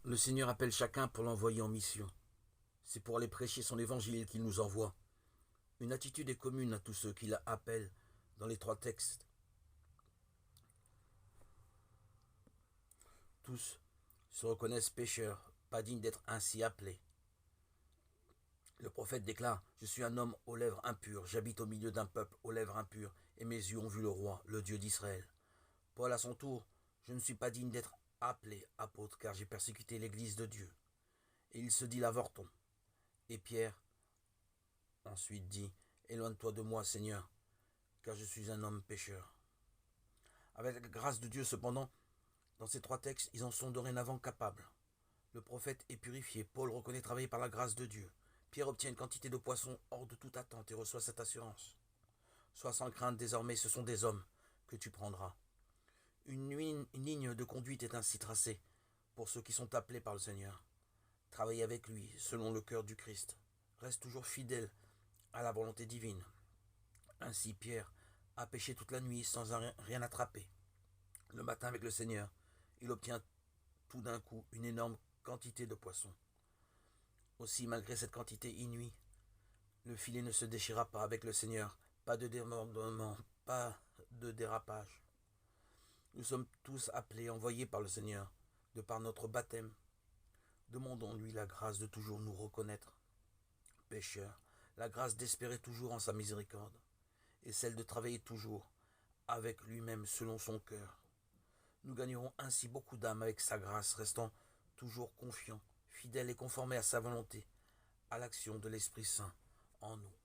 Le Seigneur appelle chacun pour l'envoyer en mission. C'est pour aller prêcher son évangile qu'il nous envoie. Une attitude est commune à tous ceux qu'il appelle dans les trois textes. Tous se reconnaissent pécheurs, pas dignes d'être ainsi appelés. Le prophète déclare « Je suis un homme aux lèvres impures, j'habite au milieu d'un peuple aux lèvres impures, et mes yeux ont vu le roi, le Dieu d'Israël. » Paul à son tour « Je ne suis pas digne d'être appelé apôtre, car j'ai persécuté l'église de Dieu. » Et il se dit l'avorton. Et Pierre ensuite dit « Éloigne-toi de moi, Seigneur, car je suis un homme pécheur. » Avec la grâce de Dieu, cependant, dans ces trois textes, ils en sont dorénavant capables. Le prophète est purifié, Paul reconnaît travailler par la grâce de Dieu. Pierre obtient une quantité de poissons hors de toute attente et reçoit cette assurance. Sois sans crainte, désormais ce sont des hommes que tu prendras. Une ligne de conduite est ainsi tracée pour ceux qui sont appelés par le Seigneur. Travaille avec lui, selon le cœur du Christ. Reste toujours fidèle à la volonté divine. Ainsi Pierre a pêché toute la nuit sans rien attraper. Le matin avec le Seigneur, il obtient tout d'un coup une énorme quantité de poissons. Aussi, malgré cette quantité inouïe, le filet ne se déchira pas avec le Seigneur. Pas de débordement, pas de dérapage. Nous sommes tous appelés, envoyés par le Seigneur, de par notre baptême. Demandons-lui la grâce de toujours nous reconnaître pécheurs, la grâce d'espérer toujours en sa miséricorde, et celle de travailler toujours avec lui-même selon son cœur. Nous gagnerons ainsi beaucoup d'âmes avec sa grâce, restant toujours confiants, fidèles et conformés à sa volonté, à l'action de l'Esprit Saint en nous.